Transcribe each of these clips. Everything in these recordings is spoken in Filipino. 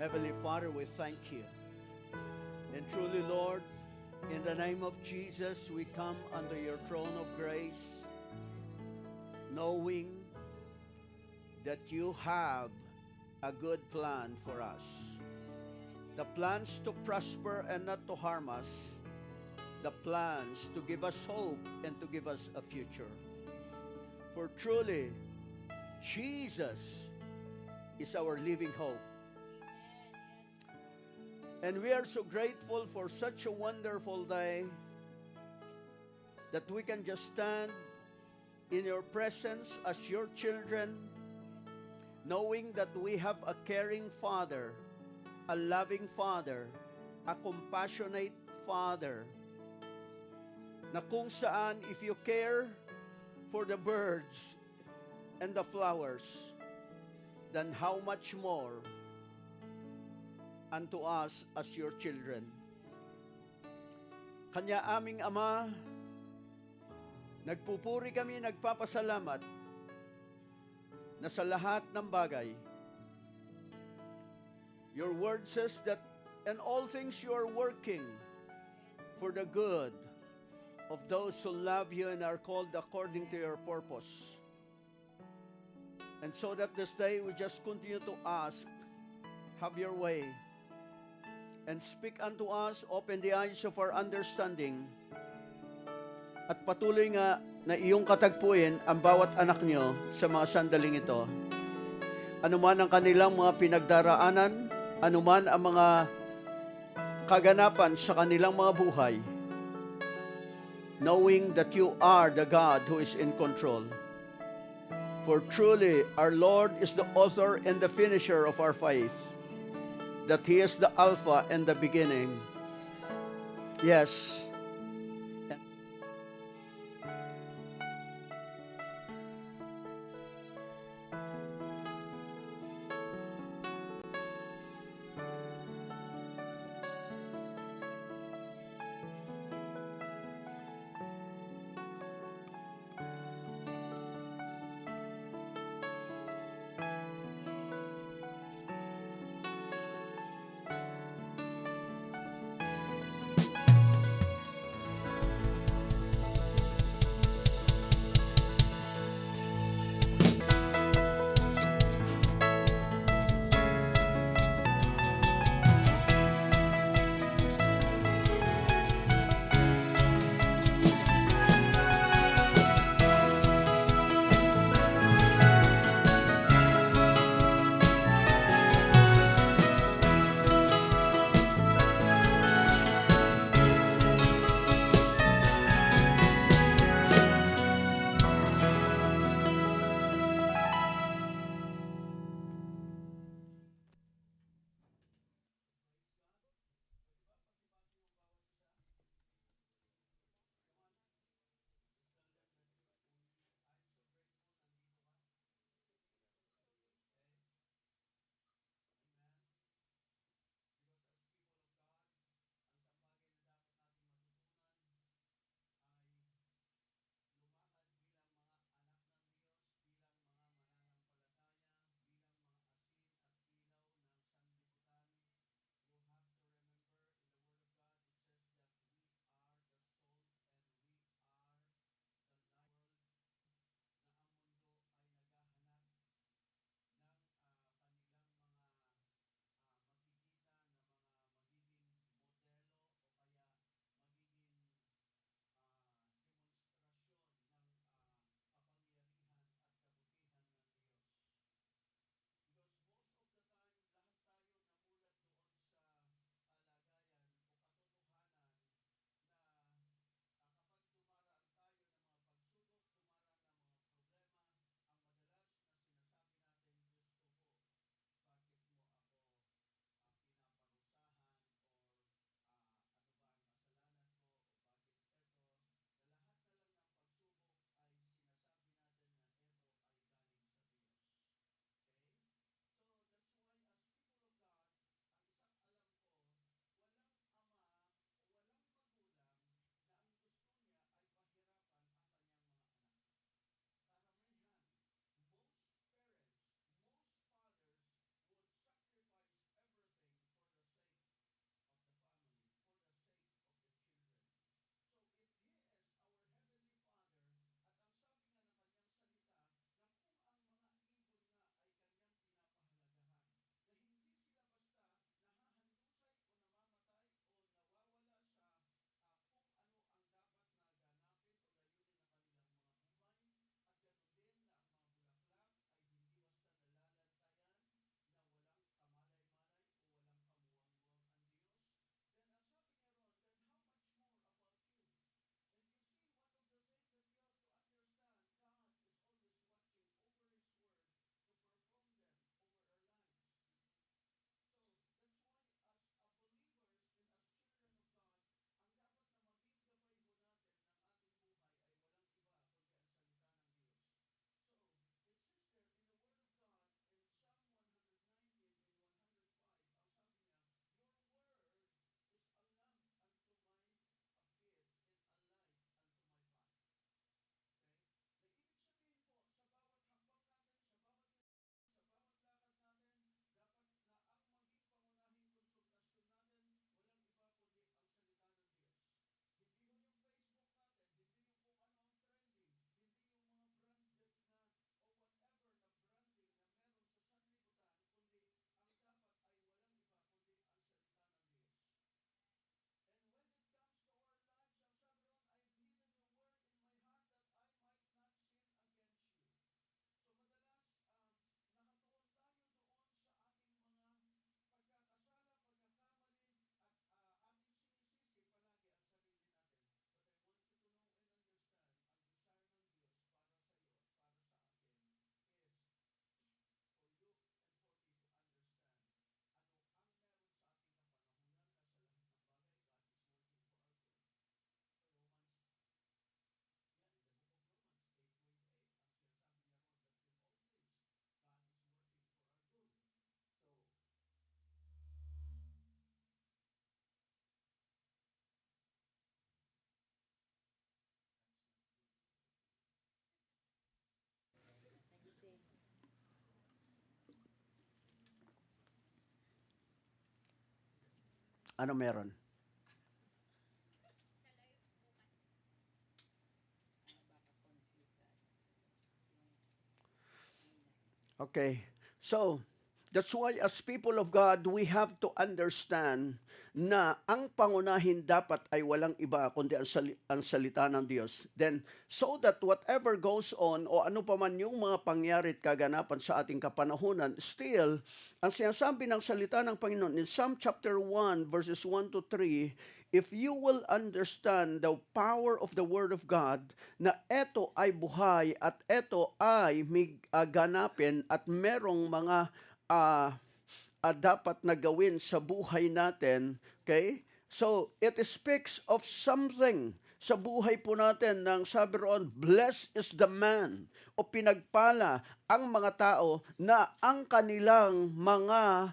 Heavenly Father, we thank you. And truly, Lord, in the name of Jesus, we come under your throne of grace, knowing that you have a good plan for us. The plans to prosper and not to harm us. The plans to give us hope and to give us a future. For truly, Jesus is our living hope. And we are so grateful for such a wonderful day that we can just stand in your presence as your children, knowing that we have a caring Father, a loving Father, a compassionate Father, na kung saan if you care for the birds and the flowers, then how much more unto us as your children. Kanya aming Ama, nagpupuri kami, nagpapasalamat na sa lahat ng bagay, your word says that in all things you are working for the good of those who love you and are called according to your purpose. And so that this day we just continue to ask, have your way, and speak unto us, open the eyes of our understanding, at patuloy nga na iyong katagpuin ang bawat anak niyo sa mga sandaling ito. Anuman ang kanilang mga pinagdaraanan, anuman ang mga kaganapan sa kanilang mga buhay, knowing that you are the God who is in control. For truly, our Lord is the author and the finisher of our faith, that He is the Alpha and the beginning. Yes. Ano meron? Okay. So, that's why as people of God, we have to understand na ang pangunahin dapat ay walang iba kundi ang salita ng Diyos. Then, so that whatever goes on o ano pa man yung mga pangyari at kaganapan sa ating kapanahunan, still, ang sinasabi ng salita ng Panginoon in Psalm chapter 1 verses 1 to 3, if you will understand the power of the Word of God, na eto ay buhay at eto ay may ganapin at merong mga dapat na gawin sa buhay natin, okay? So, it speaks of something sa buhay po natin nang sabi roon, blessed is the man o pinagpala ang mga tao na ang kanilang mga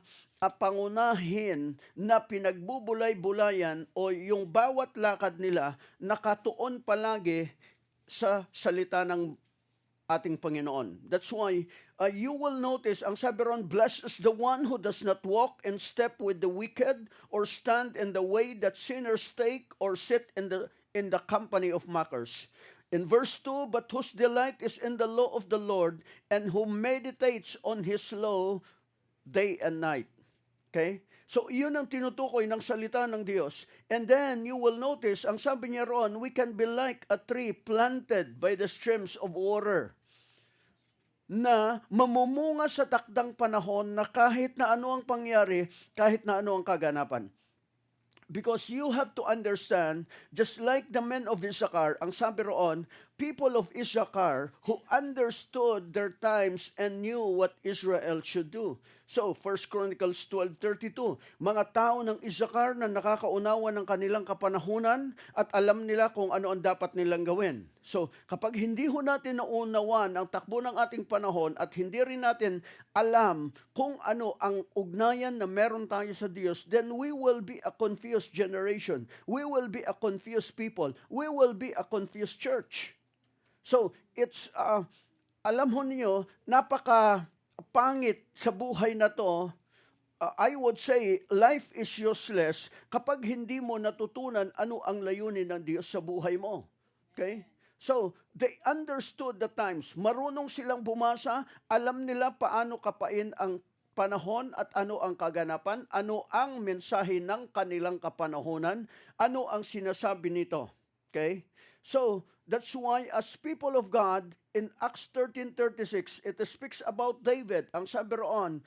pangunahin na pinagbubulay-bulayan o yung bawat lakad nila nakatuon palagi sa salita ng ating Panginoon. That's why you will notice, ang sabi ron, blessed is the one who does not walk in step with the wicked or stand in the way that sinners take or sit in the company of mockers. In verse 2, but whose delight is in the law of the Lord and who meditates on His law day and night. Okay? So, yun ang tinutukoy ng salita ng Diyos. And then, you will notice, ang sabi niya roon, we can be like a tree planted by the streams of water na mamumunga sa takdang panahon na kahit na ano ang pangyari, kahit na ano ang kaganapan. Because you have to understand, just like the men of Issachar, ang sabi roon, people of Issachar who understood their times and knew what Israel should do. So, 1 Chronicles 12:32, mga tao ng Issachar na nakakaunawa ng kanilang kapanahunan at alam nila kung ano ang dapat nilang gawin. So, kapag hindi ho natin naunawan ang takbo ng ating panahon at hindi rin natin alam kung ano ang ugnayan na meron tayo sa Diyos, then we will be a confused generation. We will be a confused people. We will be a confused church. So, it's, alam ho niyo, napaka-pangit sa buhay na to. I would say, life is useless kapag hindi mo natutunan ano ang layunin ng Diyos sa buhay mo. Okay? So, they understood the times. Marunong silang bumasa, alam nila paano kapain ang panahon at ano ang kaganapan, ano ang mensahe ng kanilang kapanahonan, ano ang sinasabi nito. Okay? So, that's why as people of God, in Acts 13:36, it speaks about David. Ang sabi roon,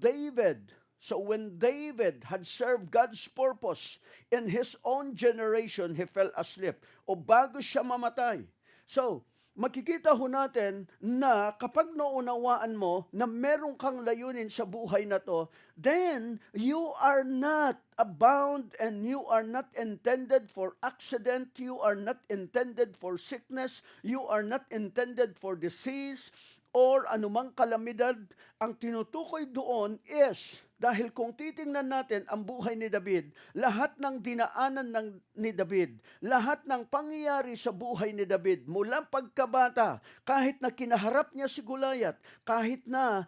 David, so when David had served God's purpose in his own generation, he fell asleep. O bago siya mamatay. So, makikita ho natin na kapag naunawaan mo na meron kang layunin sa buhay na to, then you are not bound and you are not intended for accident, you are not intended for sickness, you are not intended for disease, or anumang kalamidad. Ang tinutukoy doon is, dahil kung titingnan natin ang buhay ni David, lahat ng dinaanan ni David, lahat ng pangyayari sa buhay ni David, mula pagkabata, kahit na kinaharap niya si Goliath, kahit na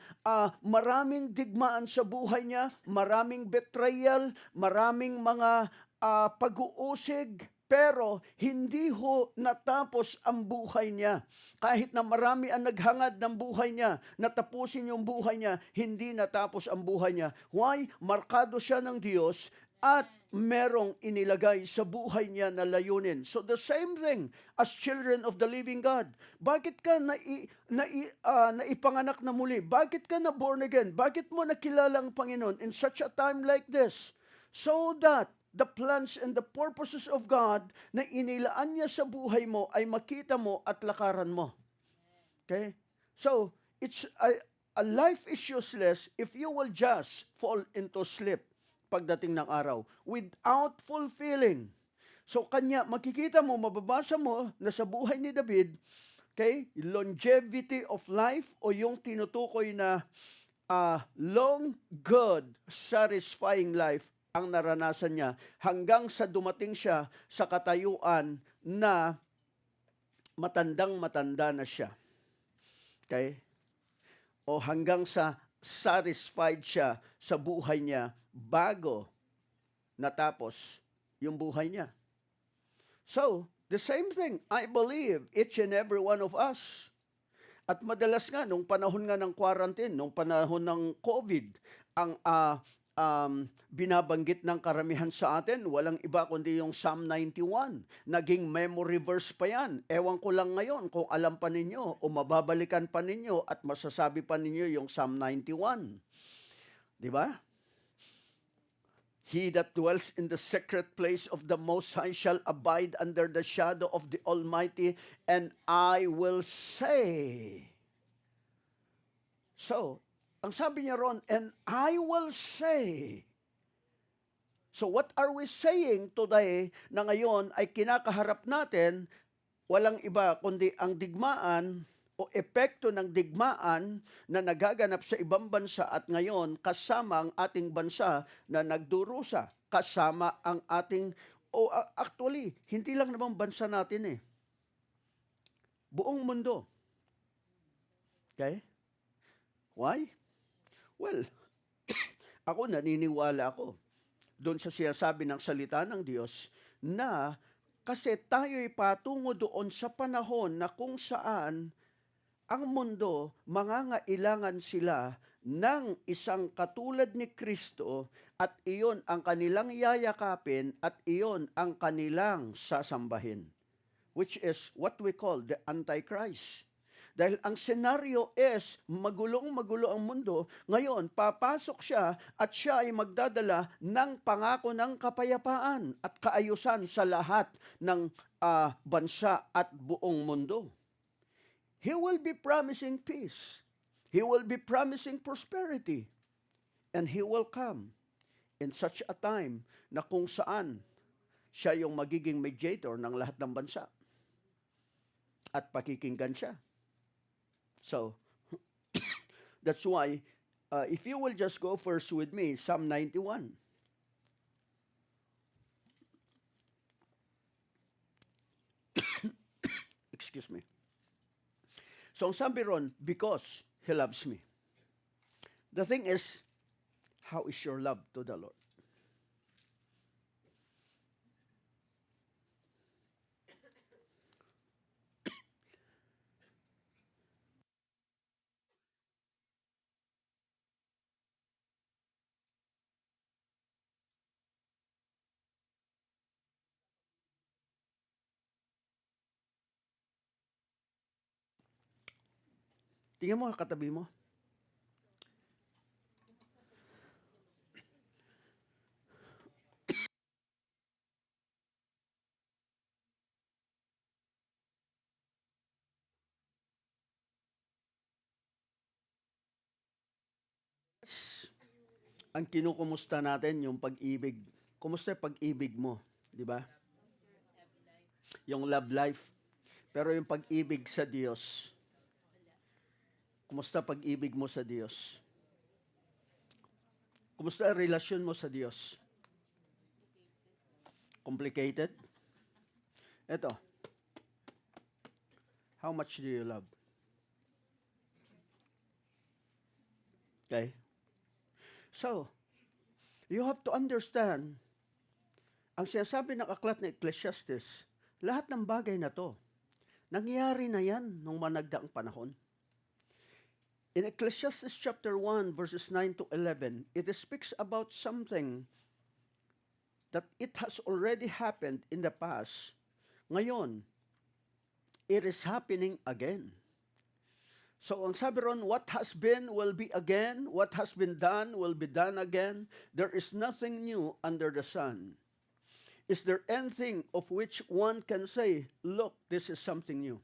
maraming digmaan sa buhay niya, maraming betrayal, maraming mga pag-uusig, pero hindi ho natapos ang buhay niya. Kahit na marami ang naghangad ng buhay niya, natapusin yung buhay niya, hindi natapos ang buhay niya. Why? Markado siya ng Diyos at merong inilagay sa buhay niya na layunin. So the same thing as children of the living God. Bakit ka naipanganak na muli? Bakit ka na born again? Bakit mo nakilala ang Panginoon in such a time like this? So that the plans and the purposes of God na inilaan niya sa buhay mo ay makita mo at lakaran mo. Okay? So, it's a life is useless if you will just fall into sleep pagdating ng araw without fulfilling. So, kanya, makikita mo, mababasa mo na sa buhay ni David, okay, longevity of life o yung tinutukoy na long, good, satisfying life ang naranasan niya hanggang sa dumating siya sa katayuan na matandang-matanda na siya. Okay? O hanggang sa satisfied siya sa buhay niya bago natapos yung buhay niya. So, the same thing, I believe each and every one of us. At madalas nga, nung panahon nga ng quarantine, nung panahon ng COVID, ang binabanggit ng karamihan sa atin, walang iba kundi yung Psalm 91. Naging memory verse pa yan. Ewan ko lang ngayon kung alam pa ninyo o mababalikan pa ninyo at masasabi pa ninyo yung Psalm 91. Di ba? He that dwells in the secret place of the Most High shall abide under the shadow of the Almighty, and I will say. So, ang sabi niya ron, and I will say. So what are we saying today na ngayon ay kinakaharap natin, walang iba kundi ang digmaan o epekto ng digmaan na nagaganap sa ibang bansa at ngayon kasama ang ating bansa na nagdurusa, kasama ang ating, actually, hindi lang naman bansa natin eh. Buong mundo. Okay? Why? Well, ako naniniwala ako doon sa sinasabi ng salita ng Diyos na kasi tayo'y patungo doon sa panahon na kung saan ang mundo, mangangailangan sila ng isang katulad ni Kristo at iyon ang kanilang yayakapin at iyon ang kanilang sasambahin, which is what we call the Antichrist. Dahil ang senaryo is magulong-magulo ang mundo, ngayon papasok siya at siya ay magdadala ng pangako ng kapayapaan at kaayusan sa lahat ng bansa at buong mundo. He will be promising peace. He will be promising prosperity. And He will come in such a time na kung saan siya yung magiging mediator ng lahat ng bansa. At pakikinggan siya. So, that's why, if you will just go first with me, Psalm 91. Excuse me. So ang sabi ron, because He loves me. The thing is, how is your love to the Lord? Tingnan mo ang katabi mo. Ang kinukumusta natin yung pag-ibig. Kumusta yung pag-ibig mo? Di ba? Yung love life. Pero yung pag-ibig sa Diyos. Kumusta pag-ibig mo sa Diyos? Kumusta ang relasyon mo sa Diyos? Complicated? Ito. How much do you love? Okay? So, you have to understand, ang sinasabi ng aklat ng Ecclesiastes, lahat ng bagay na to, nangyari na yan nung managdaang panahon. In Ecclesiastes chapter 1, verses 9 to 11, it speaks about something that it has already happened in the past. Ngayon, it is happening again. So ang sabi ron, what has been will be again, what has been done will be done again. There is nothing new under the sun. Is there anything of which one can say, look, this is something new?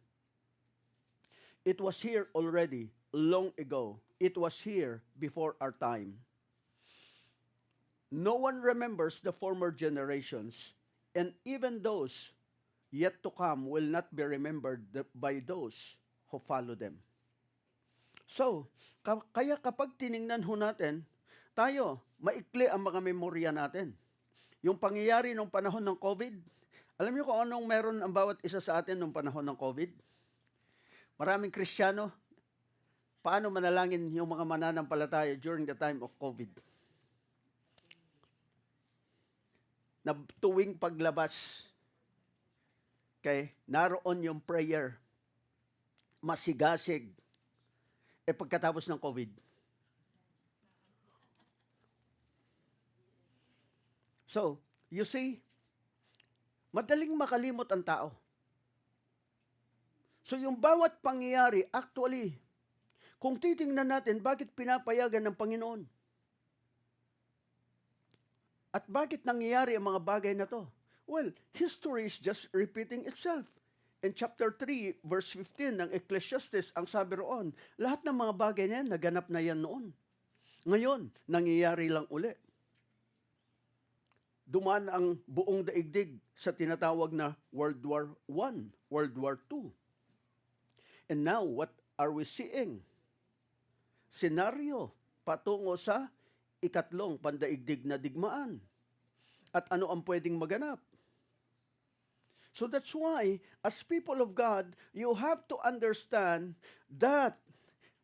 It was here already, long ago. It was here before our time. No one remembers the former generations, and even those yet to come will not be remembered by those who follow them. So, kaya kapag tiningnan ho natin, tayo, maikli ang mga memorya natin. Yung pangyayari nung panahon ng COVID, alam niyo kung anong meron ang bawat isa sa atin nung panahon ng COVID? Maraming Kristiyano, paano manalangin yung mga mananampalataya during the time of COVID? na tuwing paglabas, okay, naroon yung prayer, masigasig. Pagkatapos ng COVID. So, you see, madaling makalimot ang tao. So yung bawat pangyayari, actually, kung titingnan natin, bakit pinapayagan ng Panginoon? At bakit nangyayari ang mga bagay na to? Well, history is just repeating itself. In chapter 3, verse 15 ng Ecclesiastes, ang sabi roon, lahat ng mga bagay na yan, naganap na yan noon. Ngayon, nangyayari lang uli. Dumaan ang buong daigdig sa tinatawag na World War I, World War II. And now, what are we seeing? Senaryo patungo sa ikatlong pandaigdig na digmaan. At ano ang pwedeng maganap? So that's why, as people of God, you have to understand that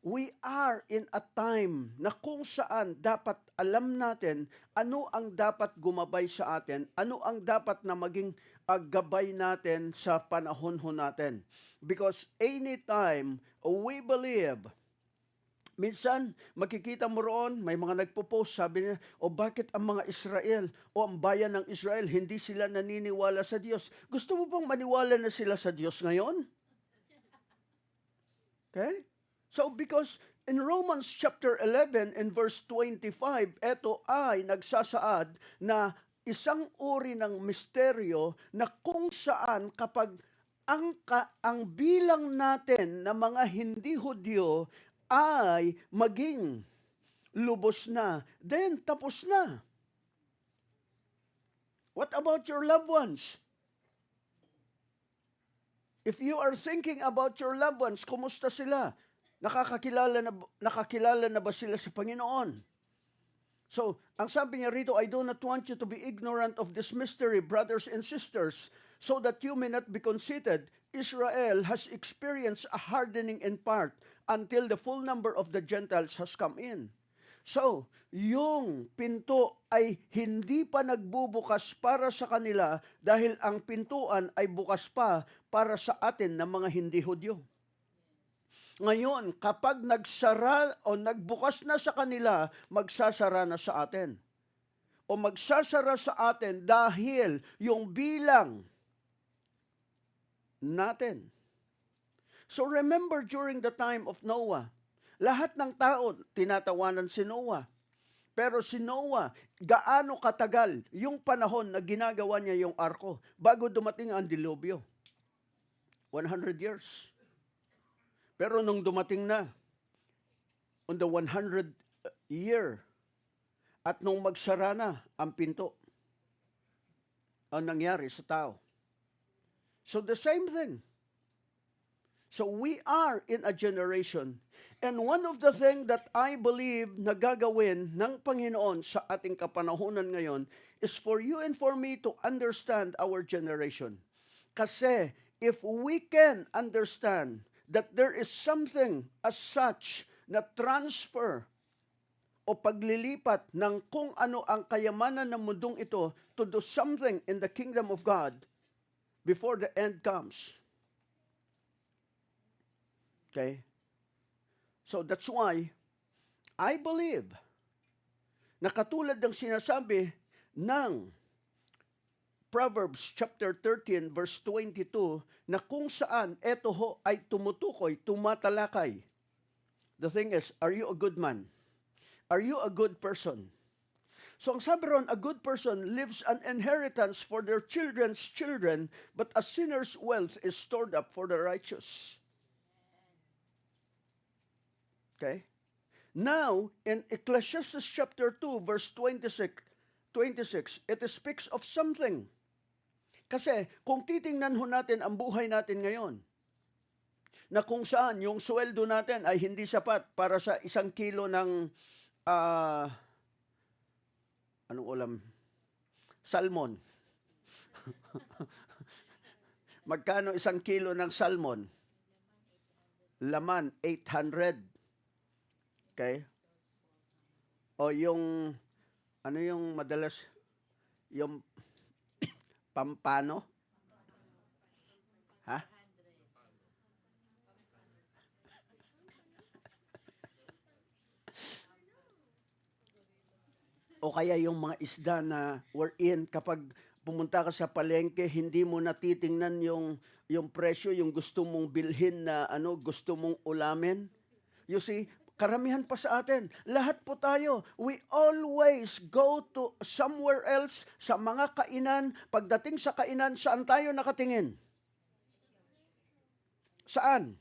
we are in a time na kung saan dapat alam natin ano ang dapat gumabay sa atin, ano ang dapat na maging gabay natin sa panahon natin. Because anytime we believe, minsan, makikita mo roon, may mga nagpo-post, sabi niya, bakit ang mga Israel o ang bayan ng Israel, hindi sila naniniwala sa Diyos? Gusto mo bang maniwala na sila sa Diyos ngayon? Okay? So, because in Romans chapter 11 and verse 25, ito ay nagsasaad na isang uri ng misteryo na kung saan kapag ang bilang natin na mga hindi Hudyo ay maging lubos na, then tapos na. What about your loved ones? If you are thinking about your loved ones, kumusta sila? Nakakilala na ba sila sa Panginoon? So, ang sabi niya rito, I do not want you to be ignorant of this mystery, brothers and sisters, so that you may not be conceited. Israel has experienced a hardening in part until the full number of the Gentiles has come in. So, yung pinto ay hindi pa nagbubukas para sa kanila dahil ang pintuan ay bukas pa para sa atin na mga hindi Hudyo. Ngayon, kapag nagsara o nagbukas na sa kanila, magsasara na sa atin. O magsasara sa atin dahil yung bilang natin. So remember during the time of Noah, lahat ng tao tinatawanan si Noah. Pero si Noah, gaano katagal yung panahon na ginagawa niya yung arko bago dumating ang dilubyo? 100 years. Pero nung dumating na, on the 100th year, at nung magsara na ang pinto, ang nangyari sa tao. So the same thing. So we are in a generation, and one of the things that I believe na gagawin ng Panginoon sa ating kapanahunan ngayon is for you and for me to understand our generation. Kasi if we can understand that there is something as such na transfer o paglilipat ng kung ano ang kayamanan ng mundong ito to do something in the kingdom of God before the end comes. Okay? So that's why I believe na katulad ng sinasabi ng Proverbs chapter 13 verse 22 na kung saan eto ho ay tumutukoy, tumatalakay. The thing is, are you a good man? Are you a good person? So ang sabi ron, a good person leaves an inheritance for their children's children, but a sinner's wealth is stored up for the righteous. Okay? Now, in Ecclesiastes chapter 2 verse 26, it speaks of something. Kasi kung titingnan ho natin ang buhay natin ngayon, na kung saan yung sweldo natin ay hindi sapat para sa 1 kilo ng anong ulam? Salmon. Magkano 1 kilo ng salmon? Laman, 800. Okay? O yung, ano yung madalas, yung Pampano? Ha? O kaya yung mga isda na wherein kapag pumunta ka sa palengke, hindi mo natitingnan yung presyo, yung gusto mong bilhin na gusto mong ulamin. You see, karamihan pa sa atin, lahat po tayo, we always go to somewhere else sa mga kainan. Pagdating sa kainan, saan tayo nakatingin? Saan?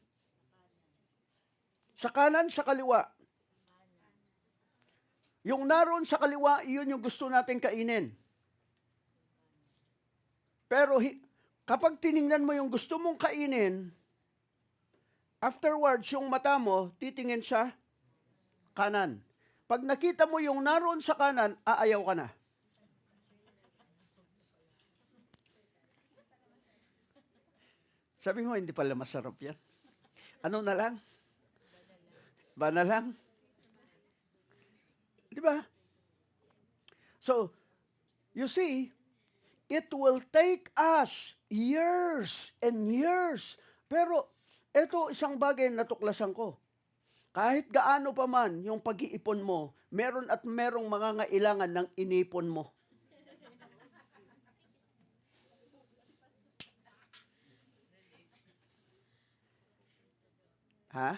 Sa kanan, sa kaliwa. Yung naroon sa kaliwa, yun yung gusto natin kainin. Pero kapag tiningnan mo yung gusto mong kainin, afterwards, yung mata mo, titingin sa kanan. Pag nakita mo yung naroon sa kanan, aayaw ka na. Sabi mo, hindi pala masarap yan. Ano na lang? Ba na lang? Di ba? So, you see, it will take us years and years. Pero, ito isang bagay na natuklasan ko. Kahit gaano pa man yung pag-iipon mo, meron at merong mga ngailangan ng inipon mo. Ha?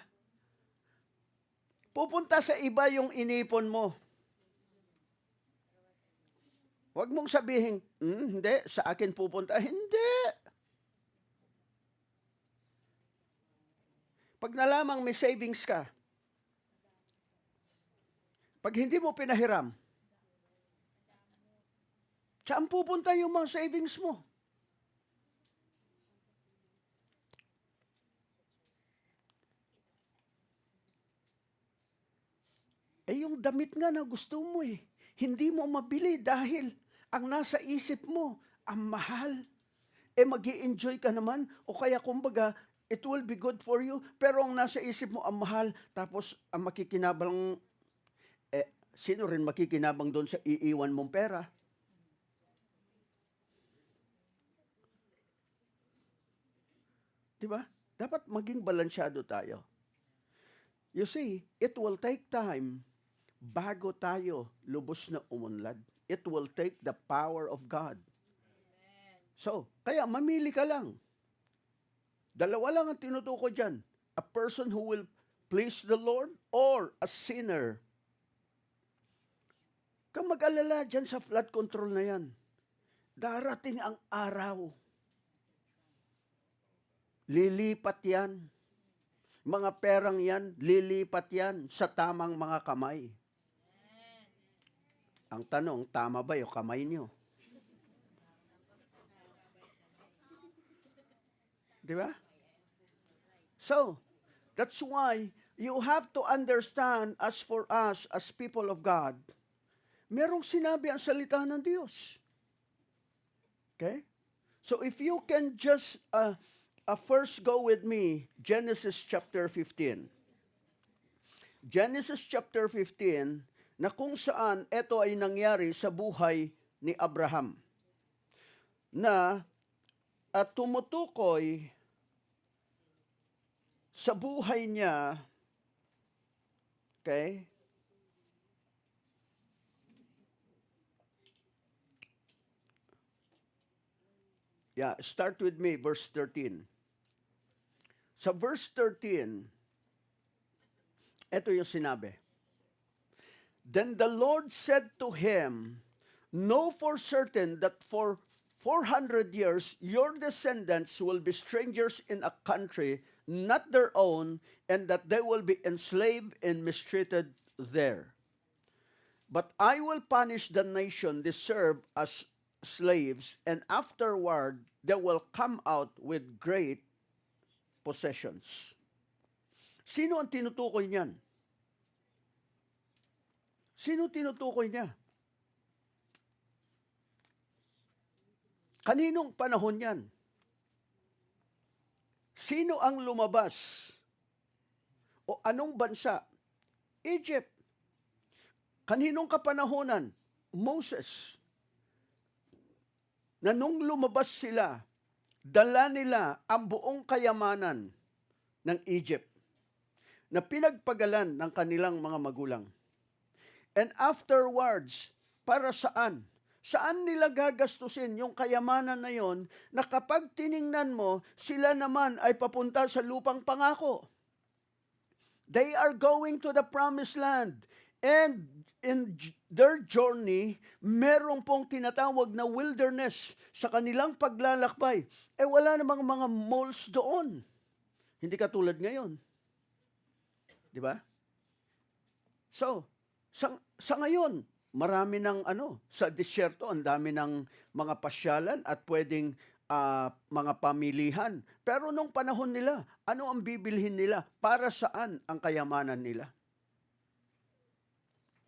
Pupunta sa iba yung inipon mo. Huwag mong sabihin, hindi, sa akin pupunta. Hindi. Pag nalamang may savings ka, pag hindi mo pinahiram, saan pupunta yung mga savings mo? Yung damit nga na gusto mo hindi mo mabili dahil ang nasa isip mo, ang mahal. Magi-enjoy ka naman o kaya kumbaga, it will be good for you, pero ang nasa isip mo, ang mahal, tapos ang makikinabang, sino rin makikinabang doon sa iiwan mong pera? Diba? Dapat maging balansyado tayo. You see, it will take time bago tayo lubos na umunlad. It will take the power of God. So, kaya mamili ka lang. Dalawa lang ang tinutukoy dyan. A person who will please the Lord or a sinner. Kang mag-alala dyan sa flood control na yan. Darating ang araw. Lilipat yan. Mga perang yan, lilipat yan sa tamang mga kamay. Ang tanong, tama ba yung kamay niyo? Di ba? So, that's why you have to understand as for us, as people of God, merong sinabi ang salita ng Diyos. Okay? So if you can just first go with me, Genesis chapter 15. Genesis chapter 15, na kung saan ito ay nangyari sa buhay ni Abraham. Na tumutukoy sa buhay niya, okay? Yeah, start with me, verse 13. Sa verse 13, ito yung sinabi. Then the Lord said to him, know for certain that for 400 years your descendants will be strangers in a country not their own, and that they will be enslaved and mistreated there. But I will punish the nation they serve as slaves, and afterward they will come out with great possessions. Sino ang tinutukoy niyan? Sino tinutukoy niya? Kaninong panahon yan? Sino ang lumabas? O anong bansa? Egypt. Kaninong kapanahonan? Moses. na nung lumabas sila, dala nila ang buong kayamanan ng Egypt na pinagpagalan ng kanilang mga magulang. And afterwards, para saan? Saan nila gagastusin yung kayamanan na yon na kapag tiningnan mo, sila naman ay papunta sa lupang pangako. They are going to the promised land. And in their journey, merong pong tinatawag na wilderness sa kanilang paglalakbay. Wala namang mga malls doon. Hindi katulad ngayon. Di ba? So, sa ngayon, marami ng sa disyerto, ang dami ng mga pasyalan at pwedeng mga pamilihan. Pero nung panahon nila, ano ang bibilhin nila? Para saan ang kayamanan nila?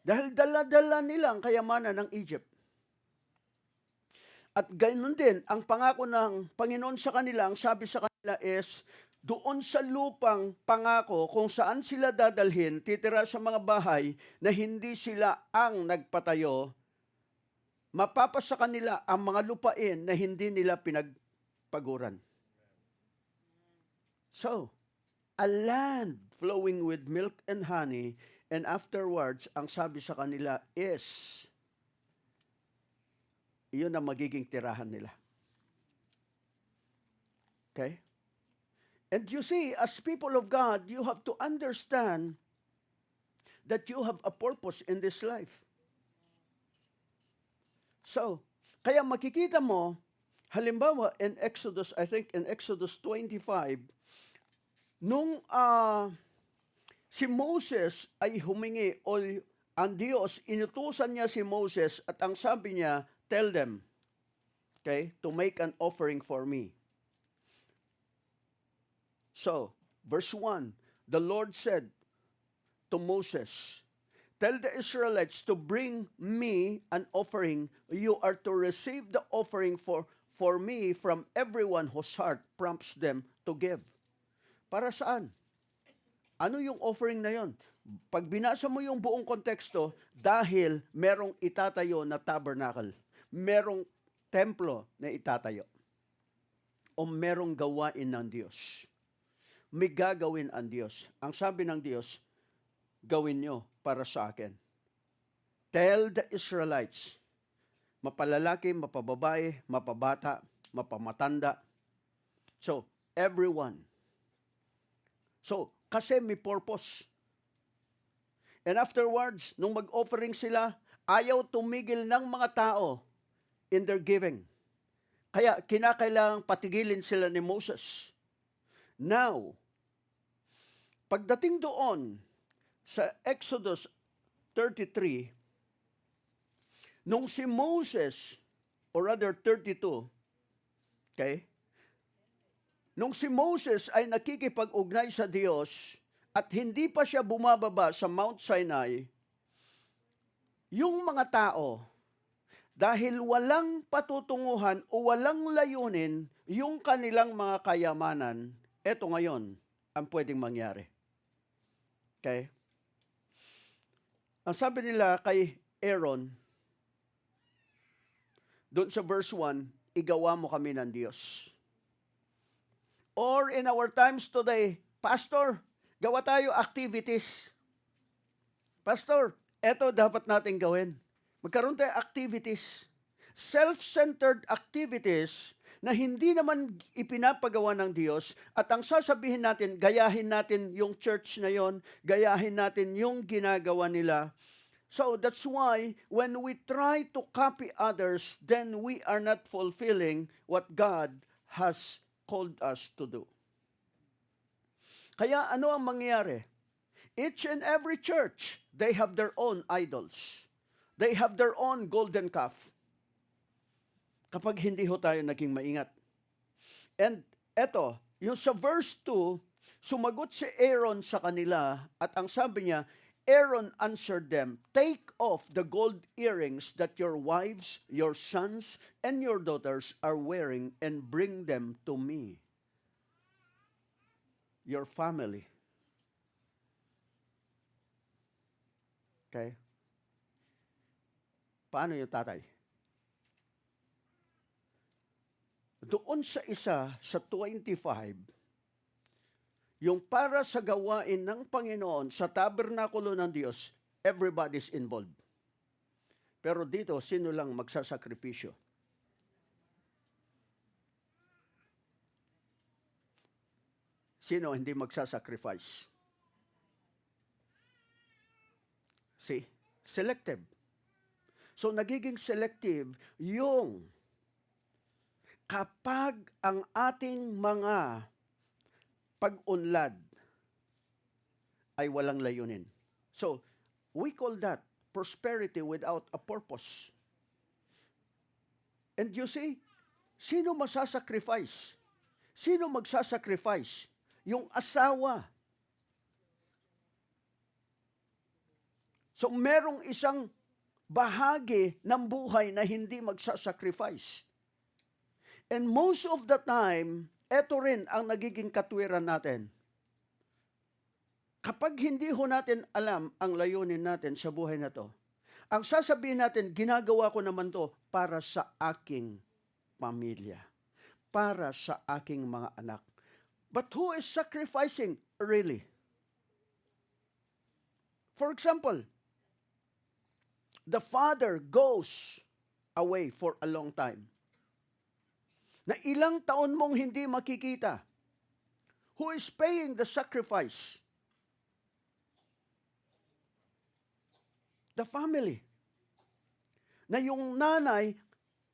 Dahil dala-dala nila ang kayamanan ng Egypt. At ganoon din, ang pangako ng Panginoon sa kanila, ang sabi sa kanila is, doon sa lupang pangako kung saan sila dadalhin, titira sa mga bahay na hindi sila ang nagpatayo, mapapasa kanila ang mga lupain na hindi nila pinagpaguran. So, a land flowing with milk and honey, and afterwards, ang sabi sa kanila is, iyon ang magiging tirahan nila. Okay? And you see, as people of God, you have to understand that you have a purpose in this life. So, kaya makikita mo, halimbawa in Exodus, I think in Exodus 25, nung si Moses ay humingi o ang Diyos, inutusan niya si Moses at ang sabi niya, tell them, okay, to make an offering for me. So, verse 1, the Lord said to Moses, tell the Israelites to bring me an offering. You are to receive the offering for me from everyone whose heart prompts them to give. Para saan? Ano yung offering na yon? Pag binasa mo yung buong konteksto, dahil merong itatayo na tabernacle, merong templo na itatayo, o merong gawain ng Diyos. May gagawin ang Diyos. Ang sabi ng Diyos, gawin nyo para sa akin. Tell the Israelites, mapalalaki, mapababae, mapabata, mapamatanda. So, everyone. So, kasi may purpose. And afterwards, nung mag-offering sila, ayaw tumigil ng mga tao in their giving. Kaya kinakailangang patigilin sila ni Moses. Now, pagdating doon sa Exodus 33, nung si Moses, or rather 32, okay, nung si Moses ay nakikipag-ugnay sa Diyos at hindi pa siya bumababa sa Mount Sinai, yung mga tao, dahil walang patutunguhan o walang layunin yung kanilang mga kayamanan, eto ngayon ang pwedeng mangyari. Okay? Ang sabi nila kay Aaron, doon sa verse 1, igawa mo kami ng Diyos. Or in our times today, Pastor, gawa tayo activities. Pastor, eto dapat natin gawin. Magkaroon tayo activities. Self-centered activities na hindi naman ipinapagawa ng Diyos at ang sasabihin natin, gayahin natin yung church na yon, gayahin natin yung ginagawa nila. So that's why when we try to copy others, then we are not fulfilling what God has called us to do. Kaya ano ang mangyayari? Each and every church, they have their own idols. They have their own golden calf. Kapag hindi ho tayo naging maingat. And eto, yung sa verse 2, sumagot si Aaron sa kanila at ang sabi niya, Aaron answered them, take off the gold earrings that your wives, your sons, and your daughters are wearing and bring them to me. Your family. Okay? Paano yung tatay? doon sa isa, sa 25, yung para sa gawain ng Panginoon sa tabernakulo ng Diyos, everybody's involved. Pero dito, sino lang magsasakripisyo? Sino hindi magsasacrifice? See? Selective. So, nagiging selective yung kapag ang ating mga pag-unlad ay walang layunin. So, we call that prosperity without a purpose. And you see, sino masasacrifice? Sino magsasacrifice? Yung asawa. So, merong isang bahagi ng buhay na hindi magsasacrifice. And most of the time, eto rin ang nagiging katwiran natin. Kapag hindi ho natin alam ang layunin natin sa buhay na to, ang sasabihin natin, ginagawa ko naman to para sa aking pamilya, para sa aking mga anak. But who is sacrificing really? For example, the father goes away for a long time. Na ilang taon mong hindi makikita. Who is paying the sacrifice? The family. Na yung nanay,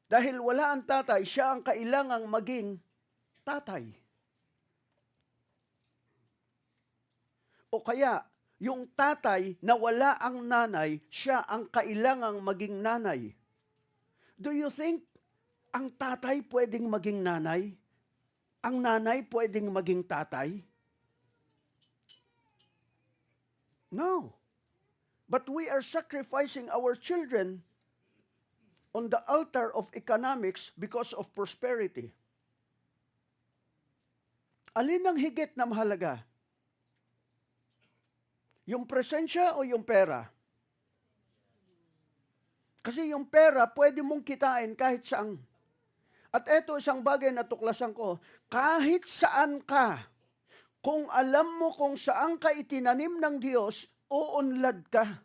dahil wala ang tatay, siya ang kailangang maging tatay. O kaya, yung tatay na wala ang nanay, siya ang kailangang maging nanay. Do you think ang tatay pwedeng maging nanay? Ang nanay pwedeng maging tatay? No. But we are sacrificing our children on the altar of economics because of prosperity. Alin ang higit na mahalaga? Yung presensya o yung pera? Kasi yung pera, pwede mong kitain kahit saan. At eto isang bagay na tuklasan ko, kahit saan ka, kung alam mo kung saan ka itinanim ng Diyos, uunlad ka.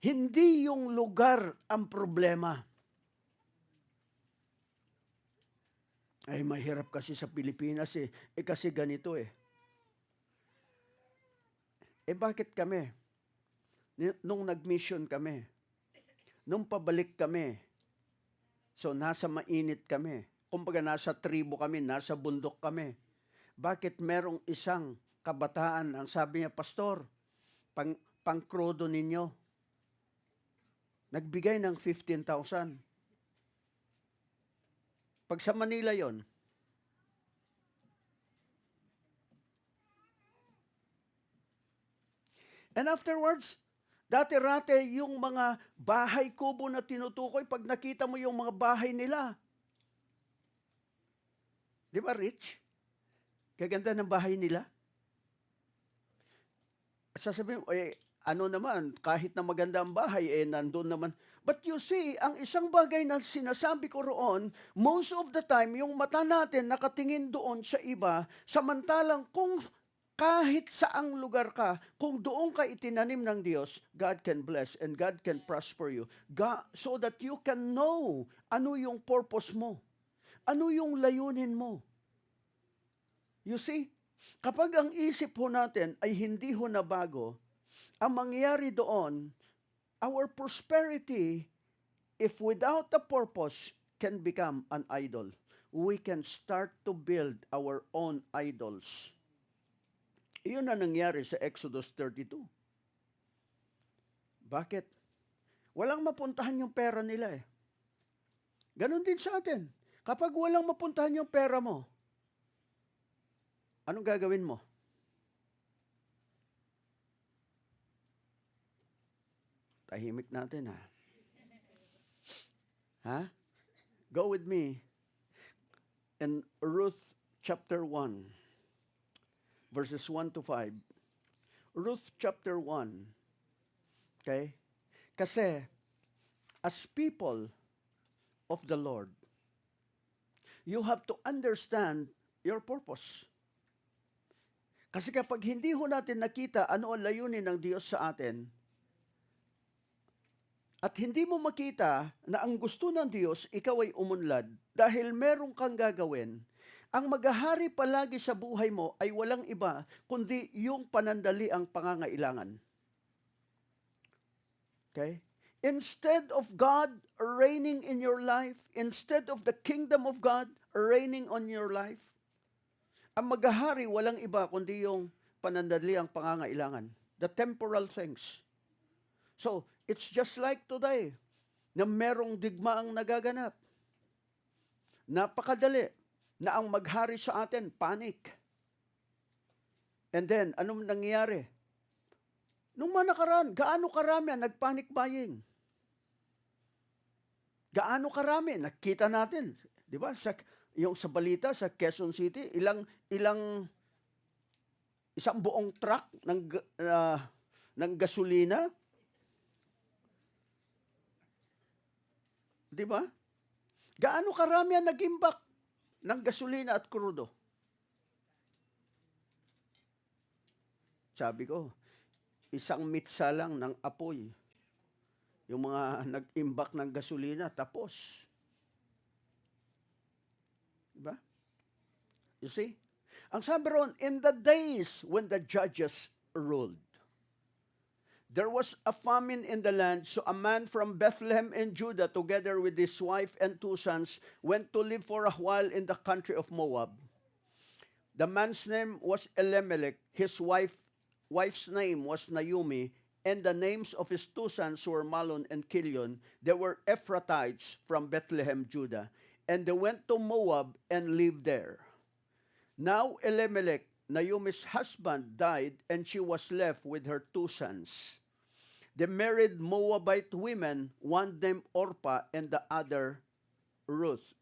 Hindi yung lugar ang problema. Ay, mahirap kasi sa Pilipinas eh. Kasi ganito eh. Bakit kami? Nung nag-mission kami, nung pabalik kami, so nasa mainit kami, kumbaga nasa tribo kami, nasa bundok kami. Bakit merong isang kabataan, ang sabi niya, Pastor, pangkrudo ninyo, nagbigay ng 15,000. Pag sa Manila yon, and afterwards, dati-rate yung mga bahay kubo na tinutukoy, pag nakita mo yung mga bahay nila, di ba rich? Kaganda ng bahay nila. Sasabihin, ano naman, kahit na maganda ang bahay, nandun naman. But you see, ang isang bagay na sinasabi ko roon, most of the time, yung mata natin nakatingin doon sa iba, samantalang kung kahit saang lugar ka, kung doon ka itinanim ng Diyos, God can bless and God can prosper you. God, so that you can know ano yung purpose mo. Ano yung layunin mo. You see, kapag ang isip ho natin ay hindi ho nabago, ang mangyayari doon, our prosperity, if without a purpose, can become an idol. We can start to build our own idols. Iyon na nangyari sa Exodus 32. Bakit? Walang mapuntahan yung pera nila eh. Ganon din sa atin. Kapag walang mapuntahan yung pera mo, anong gagawin mo? Tahimik natin ha. Ha? Go with me in Ruth chapter 1. Verses 1 to 5. Ruth chapter 1. Okay? Kasi, as people of the Lord, you have to understand your purpose. Kasi kapag hindi ho natin nakita ano ang layunin ng Diyos sa atin, at hindi mo makita na ang gusto ng Diyos, ikaw ay umunlad, dahil meron kang gagawin, ang maghahari palagi sa buhay mo ay walang iba, kundi yung panandali ang pangangailangan. Okay? Instead of God reigning in your life, instead of the kingdom of God reigning on your life, ang maghahari walang iba kundi yung panandali ang pangangailangan. The temporal things. So, it's just like today, na merong digmaang nagaganap. Napakadali na ang maghari sa atin, panic. And then, anong nangyayari? Nung mga nakaraan, gaano karami ang nag-panic buying? Gaano karami? Nakita natin, di ba? Yung sa balita sa Quezon City, isang buong truck ng gasolina. Di ba? Gaano karami ang nag-imbak ng gasolina at krudo? Sabi ko, isang mitsa lang ng apoy. Yung mga nag-imbak ng gasolina, tapos. Diba? You see? Ang sabi ron, in the days when the judges ruled, there was a famine in the land, so a man from Bethlehem in Judah, together with his wife and 2 sons, went to live for a while in the country of Moab. The man's name was Elimelech, his wife's name was Naomi, and the names of his 2 sons were Mahlon and Chilion. They were Ephratites from Bethlehem, Judah, and they went to Moab and lived there. Now Elimelech, Naomi's husband, died, and she was left with her 2 sons. They married Moabite women, one named Orpah and the other Ruth.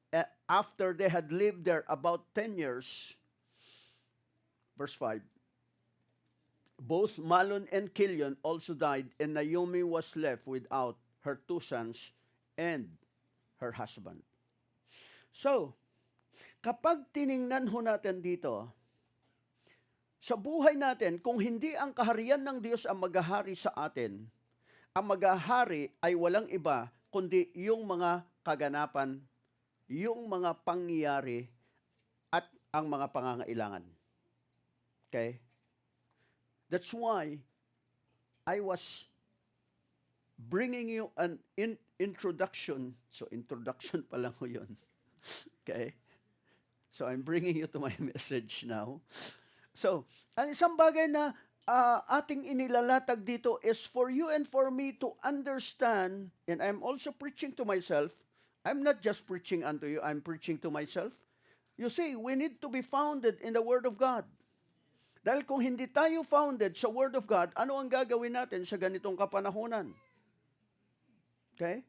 After they had lived there about 10 years, verse 5, both Mahlon and Chilion also died, and Naomi was left without her 2 sons and her husband. So, kapag tiningnan ho natin dito, sa buhay natin, kung hindi ang kaharian ng Diyos ang maghahari sa atin, ang maghahari ay walang iba kundi yung mga kaganapan, yung mga pangyayari, at ang mga pangangailangan. Okay? That's why I was bringing you an introduction. So, introduction pa lang ho yun. Okay? So, I'm bringing you to my message now. So, ang isang bagay na ating inilalatag dito is for you and for me to understand, and I'm also preaching to myself. I'm not just preaching unto you, I'm preaching to myself. You see, we need to be founded in the Word of God. Dahil kung hindi tayo founded sa Word of God, ano ang gagawin natin sa ganitong kapanahunan? Okay?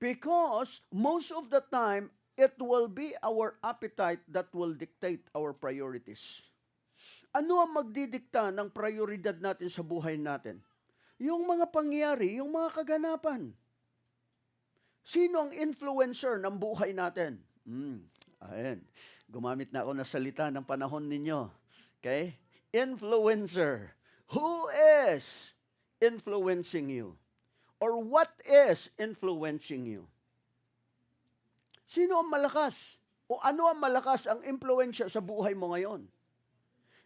Because most of the time, it will be our appetite that will dictate our priorities. Ano ang magdidikta ng prioridad natin sa buhay natin? Yung mga pangyayari, yung mga kaganapan. Sino ang influencer ng buhay natin? Ayan. Gumamit na ako ng salita ng panahon ninyo. Okay? Influencer. Who is influencing you? Or what is influencing you? Sino ang malakas? O ano ang malakas ang impluensya sa buhay mo ngayon?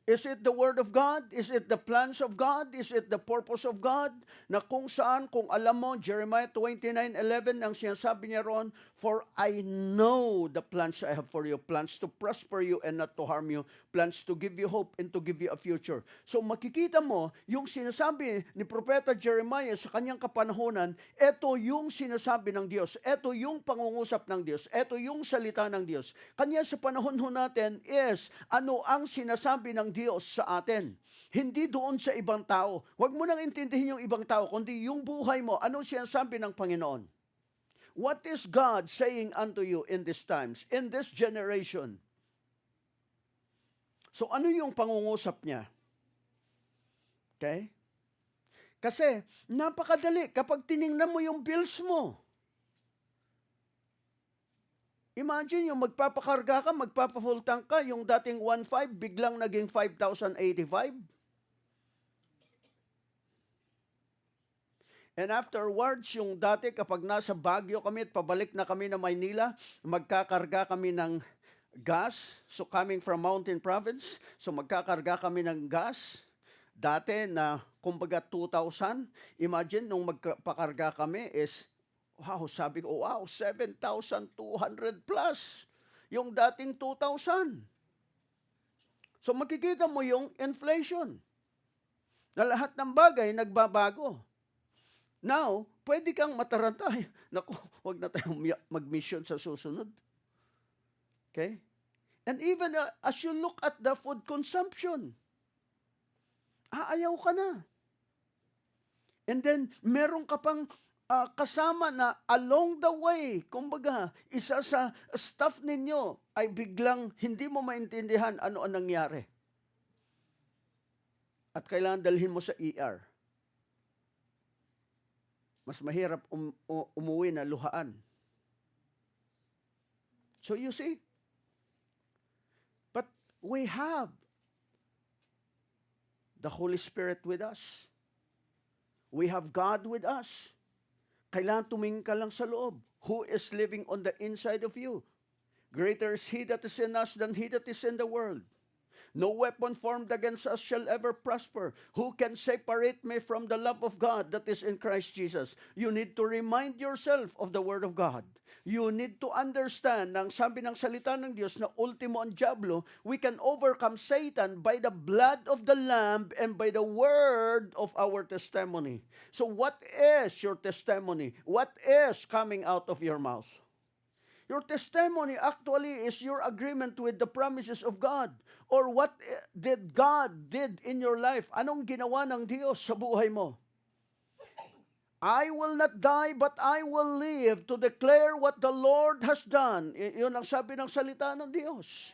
Is it the Word of God? Is it the plans of God? Is it the purpose of God? Na kung saan, kung alam mo, Jeremiah 29:11, ang sinasabi niya ron, for I know the plans I have for you, plans to prosper you and not to harm you, plans to give you hope and to give you a future. So makikita mo, yung sinasabi ni Propeta Jeremiah sa kanyang kapanahonan, eto yung sinasabi ng Diyos, eto yung pangungusap ng Diyos, eto yung salita ng Diyos. Kanya sa panahon ho natin is, ano ang sinasabi ng Diyos sa atin. Hindi doon sa ibang tao. Huwag mo nang intindihin yung ibang tao, kundi yung buhay mo, ano sinasabi ng Panginoon? What is God saying unto you in these times, in this generation? So ano yung pangungusap niya? Okay? Kasi napakadali kapag tiningnan mo yung bills mo. Imagine yung magpapakarga ka, magpapa-full tank ka, yung dating 1.5 biglang naging 5,085. And afterwards, yung dati kapag nasa Baguio kami at pabalik na kami na Maynila, magkakarga kami ng gas. So coming from Mountain Province, so magkakarga kami ng gas. Dati na kumbaga 2,000. Imagine nung magpakarga kami is, wow, sabi ko, wow, 7,200 plus. Yung dating 2,000. So makikita mo yung inflation. Na lahat ng bagay nagbabago. Now, pwede kang mataranta. Naku, wag na tayong mag-mission sa susunod. Okay? And even as you look at the food consumption, aayaw ka na. And then, meron ka pang kasama na along the way, kumbaga, isa sa staff ninyo ay biglang hindi mo maintindihan ano ang nangyari. At kailangan dalhin mo sa ER. Mas mahirap umuwi na luhaan. So you see, but we have the Holy Spirit with us. We have God with us. Kailangan tumingin ka lang sa loob. Who is living on the inside of you? Greater is He that is in us than he that is in the world. No weapon formed against us shall ever prosper. Who can separate me from the love of God that is in Christ Jesus? You need to remind yourself of the Word of God. You need to understand na ang sabi ng salita ng Diyos na ultimo ang diablo, we can overcome Satan by the blood of the Lamb and by the word of our testimony. So what is your testimony? What is coming out of your mouth? Your testimony actually is your agreement with the promises of God. Or what did God did in your life? Anong ginawa ng Diyos sa buhay mo? I will not die, but I will live to declare what the Lord has done. Yun ang sabi ng salita ng Diyos.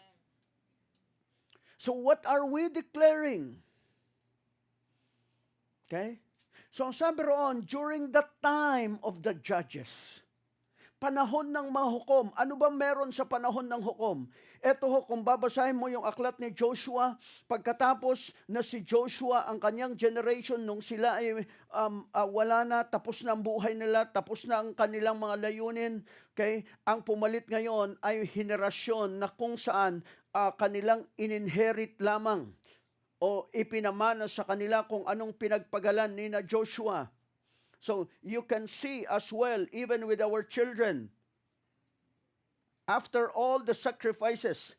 So what are we declaring? Okay? So ang sabi roon, during the time of the judges, panahon ng mahukom. Ano ba meron sa panahon ng hukom? Ito ho, kung babasahin mo yung aklat ni Joshua, pagkatapos na si Joshua, ang kanyang generation, nung sila ay wala na, tapos na ang buhay nila, tapos na ang kanilang mga layunin, okay? Ang pumalit ngayon ay henerasyon na kung saan kanilang ininherit lamang o ipinamana sa kanila kung anong pinagpagalan ni na Joshua. So you can see as well, even with our children, after all the sacrifices,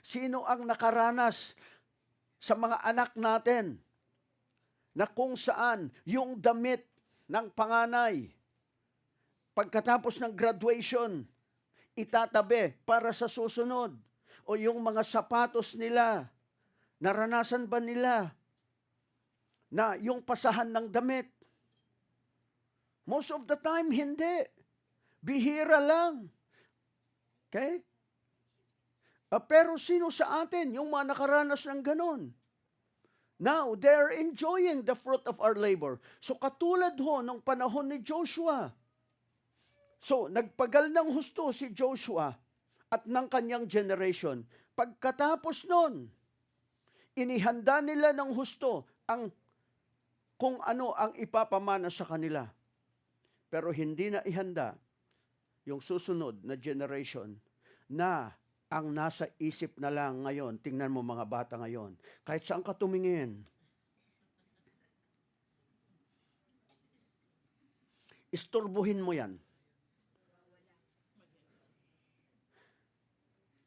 sino ang nakaranas sa mga anak natin na kung saan yung damit ng panganay, pagkatapos ng graduation, itatabi para sa susunod. O yung mga sapatos nila, naranasan ba nila na yung pasahan ng damit? Most of the time, hindi. Bihira lang. Okay? Pero sino sa atin yung mga nakaranas ng ganon? Now, they're enjoying the fruit of our labor. So katulad ho ng panahon ni Joshua. So, nagpagal ng husto si Joshua at ng kanyang generation. Pagkatapos nun, inihanda nila ng husto kung ano ang ipapamana sa kanila. Pero hindi na ihanda yung susunod na generation na ang nasa isip na lang ngayon. Tingnan mo mga bata ngayon. Kahit saan ka tumingin, isturbuhin mo yan.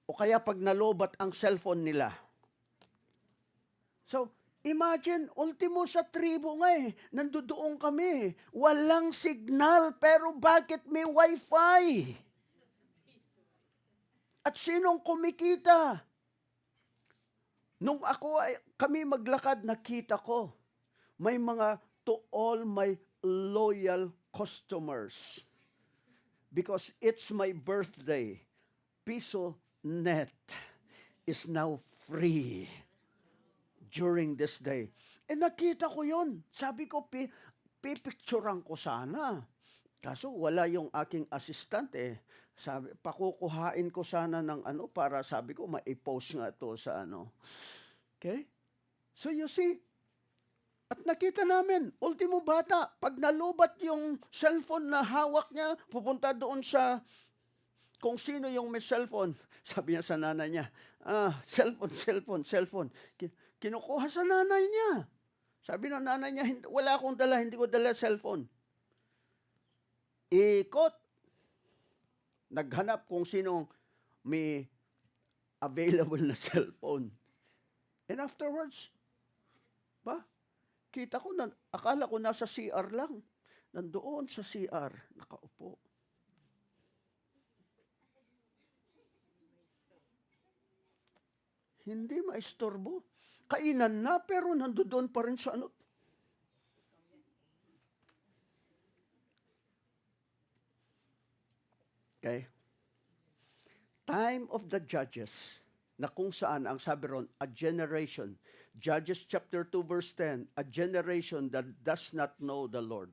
O kaya pag nalobat ang cellphone nila. So, imagine, ultimo sa tribo nga nandoon kami. Walang signal, pero bakit may wifi? At sinong kumikita? Nung kami maglakad, nakita ko, may mga to all my loyal customers. Because it's my birthday, Piso Net is now free during this day. Nakita ko yun. Sabi ko, pipicturean ko sana. Kaso wala yung aking assistant Sabi, pakukuhain ko sana ng ano para sabi ko ma-post nga to sa ano. Okay? So you see, at nakita namin, ultimo bata, pag nalubat yung cellphone na hawak niya, pupunta doon sa kung sino yung may cellphone. Sabi niya sa nanay niya, cellphone. Kinukuha sa nanay niya. Sabi ng nanay niya, wala akong dala, hindi ko dala cellphone. Ikot. Naghanap kung sinong may available na cellphone. And afterwards, kita ko, akala ko nasa CR lang. Nandoon sa CR, nakaupo. Hindi maistorbo. Kainan na, pero nandoon pa rin sa ano. Okay? Time of the judges, na kung saan, ang sabi ron, a generation. Judges chapter 2 verse 10, a generation that does not know the Lord.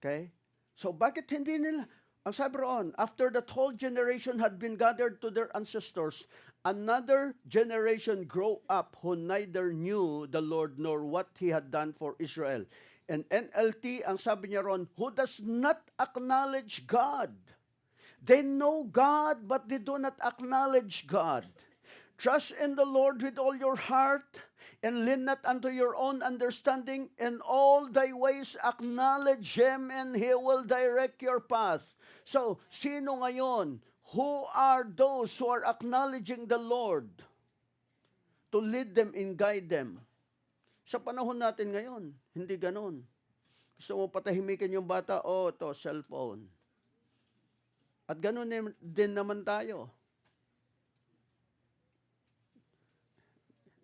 Okay? So bakit hindi nila, ang sabi ron, after that whole generation had been gathered to their ancestors, another generation grow up who neither knew the Lord nor what He had done for Israel. And NLT, ang sabi niya ron, who does not acknowledge God. They know God, but they do not acknowledge God. Trust in the Lord with all your heart, and lean not unto your own understanding. In all thy ways acknowledge Him, and He will direct your path. So, sino ngayon? Who are those who are acknowledging the Lord to lead them and guide them? Sa panahon natin ngayon, hindi ganon. Gusto mo patahimikin yung bata, to cellphone. At ganon din naman tayo.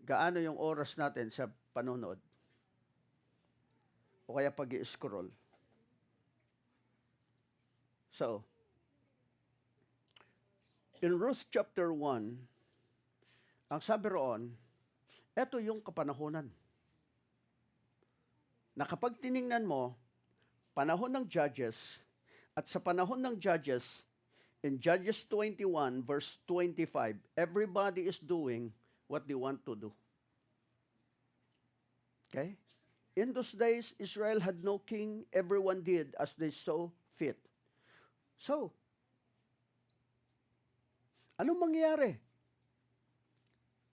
Gaano yung oras natin sa panonood? O kaya pag-i-scroll? So, in Ruth chapter 1, ang sabi roon, eto yung kapanahonan. Na kapag tiningnan mo, panahon ng Judges, at sa panahon ng Judges, in Judges 21 verse 25, everybody is doing what they want to do. Okay? In those days, Israel had no king. Everyone did as they saw fit. So, anong mangyayari?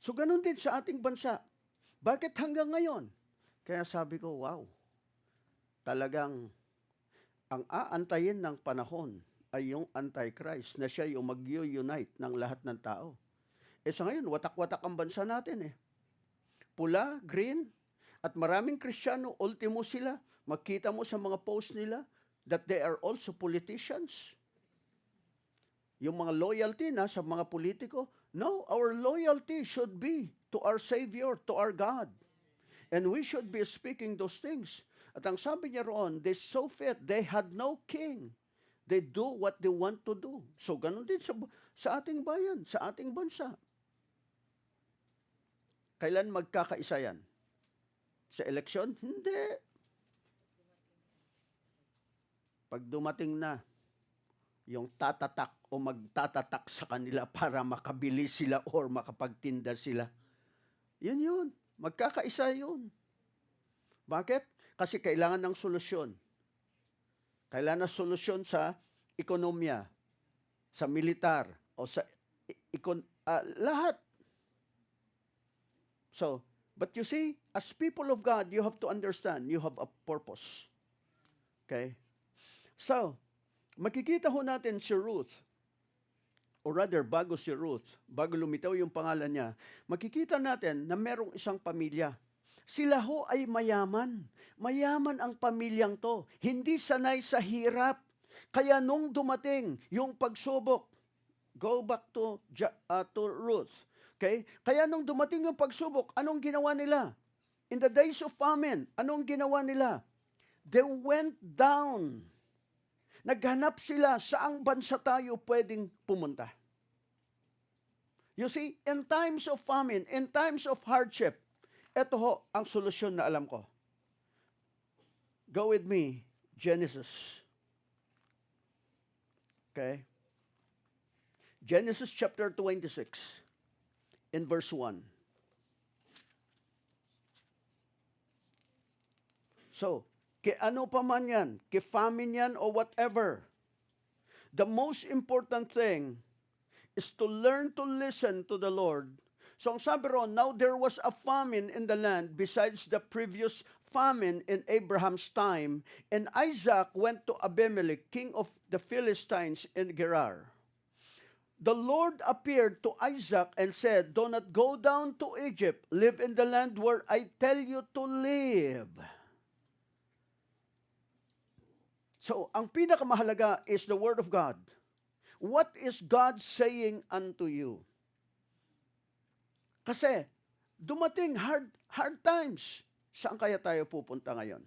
So, ganun din sa ating bansa. Bakit hanggang ngayon? Kaya sabi ko, wow, talagang ang aantayin ng panahon ay yung Antichrist na siya yung mag-unite ng lahat ng tao. Sa ngayon, watak-watak ang bansa natin . Pula, green, at maraming Kristiyano, ultimo sila. Makita mo sa mga post nila that they are also politicians. Yung mga loyalty na sa mga politiko, no, our loyalty should be to our Savior, to our God. And we should be speaking those things. At ang sabi niya roon, they so fit, they had no king. They do what they want to do. So, ganun din sa ating bayan, sa ating bansa. Kailan magkakaisa yan? Sa eleksyon? Hindi. Pag dumating na yung tatatak o magtatatak sa kanila para makabili sila or makapagtinda sila, yun. Magkakaisa yun. Bakit? Kasi kailangan ng solusyon. Kailangan ng solusyon sa ekonomiya, sa militar, o sa lahat. So, but you see, as people of God, you have to understand, you have a purpose. Okay? So, makikita ho natin si Ruth, or rather, bago si Ruth, bago lumitaw yung pangalan niya, makikita natin na merong isang pamilya. Sila ho ay mayaman. Mayaman ang pamilyang to. Hindi sanay sa hirap. Kaya nung dumating yung pagsubok, go back to Ruth. Okay? Kaya nung dumating yung pagsubok, anong ginawa nila? In the days of famine, anong ginawa nila? They went down. Naghanap sila saang bansa tayo pwedeng pumunta. You see, in times of famine, in times of hardship, ito ho ang solusyon na alam ko. Go with me, Genesis. Okay? Genesis chapter 26, in verse 1. So, ano pa man yan, famine yan o whatever, the most important thing is to learn to listen to the Lord. So ang sabi ron, now there was a famine in the land besides the previous famine in Abraham's time, and Isaac went to Abimelech, king of the Philistines in Gerar. The Lord appeared to Isaac and said, do not go down to Egypt, live in the land where I tell you to live. So, ang pinakamahalaga is the Word of God. What is God saying unto you? Kasi, dumating hard times. Saan kaya tayo pupunta ngayon?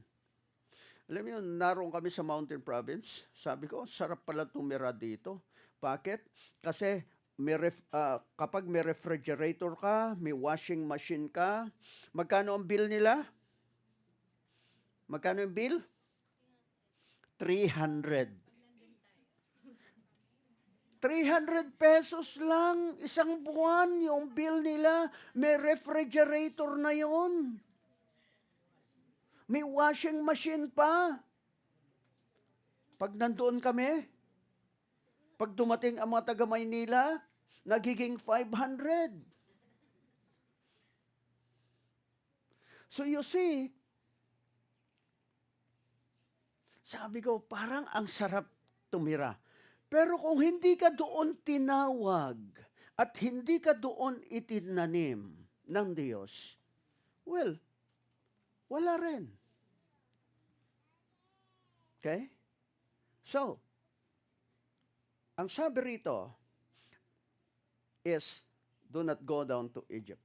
Alam mo yun, naroon kami sa Mountain Province. Sabi ko, sarap pala tumira dito. Bakit? Kasi kapag may refrigerator ka, may washing machine ka, magkano ang bill nila? Magkano yung bill? 300. 300 pesos lang, isang buwan yung bill nila. May refrigerator na yon. May washing machine pa. Pag nandoon kami, pag dumating ang mga taga Maynila, nagiging 500. So you see, sabi ko, parang ang sarap tumira. Pero kung hindi ka doon tinawag at hindi ka doon itinanim ng Diyos, well, wala rin. Okay? So, ang sabi rito is, do not go down to Egypt.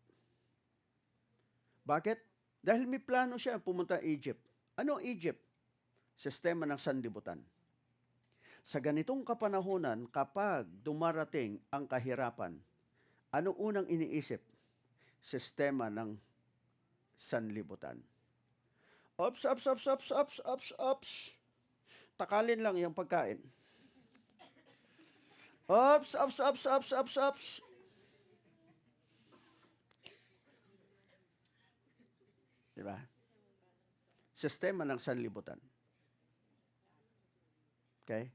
Bakit? Dahil may plano siya pumunta Egypt. Ano Egypt? Sistema ng sanlibutan. Sa ganitong kapanahunan, kapag dumarating ang kahirapan, ano unang iniisip? Sistema ng sanlibutan. Ops. Takalin lang yung pagkain. Ops. Diba? Sistema ng sanlibutan. Okay?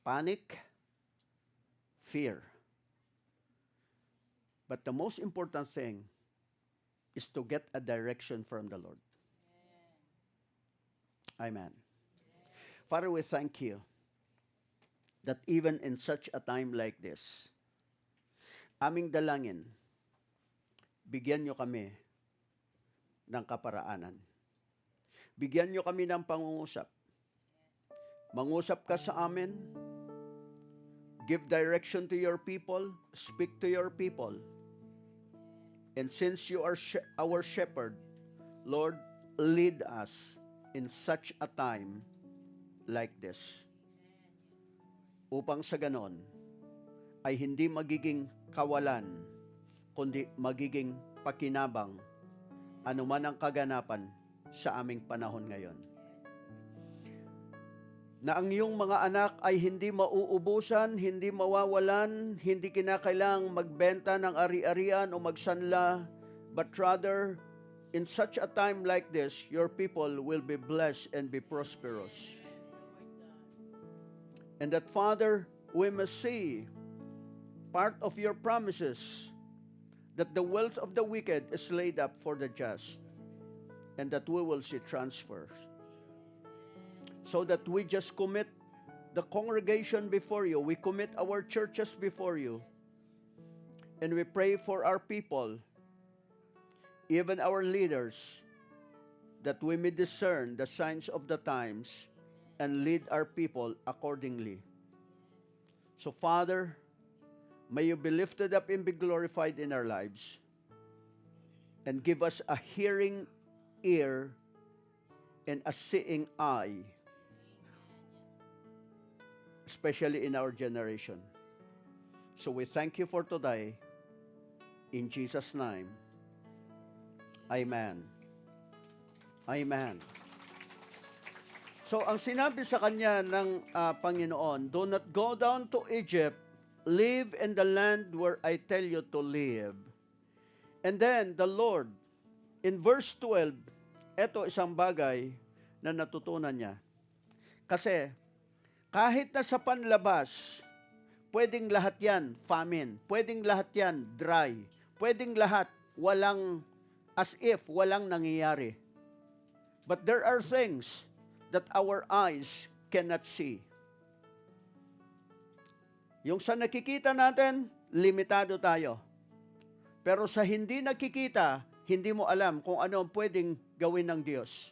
Panic, fear. But the most important thing is to get a direction from the Lord. Amen. Father, we thank you that even in such a time like this, aming dalangin, bigyan nyo kami ng kaparaanan. Bigyan nyo kami ng pangungusap. Mangusap ka sa amin. Give direction to your people. Speak to your people. And since you are our shepherd, Lord, lead us in such a time like this. Upang sa ganon, ay hindi magiging kawalan, kundi magiging pakinabang anuman ang kaganapan sa aming panahon ngayon. Na ang iyong mga anak ay hindi mauubusan, hindi mawawalan, hindi kinakailang magbenta ng ari-arian o magsanla, but rather, in such a time like this, your people will be blessed and be prosperous. And that, Father, we must see part of your promises, that the wealth of the wicked is laid up for the just, and that we will see transfers. So that we just commit the congregation before you. We commit our churches before you. And we pray for our people, even our leaders, that we may discern the signs of the times and lead our people accordingly. So, Father, may you be lifted up and be glorified in our lives. And give us a hearing ear and a seeing eye, especially in our generation. So we thank you for today. In Jesus' name, Amen. Amen. So ang sinabi sa kanya ng Panginoon, do not go down to Egypt, live in the land where I tell you to live. And then the Lord, in verse 12, eto isang bagay na natutunan niya. Kasi kahit na sa panlabas, pwedeng lahat yan famine, pwedeng lahat yan dry, pwedeng lahat walang, as if walang nangyayari. But there are things that our eyes cannot see. Yung sa nakikita natin, limitado tayo. Pero sa hindi nakikita, hindi mo alam kung ano ang pwedeng gawin ng Diyos.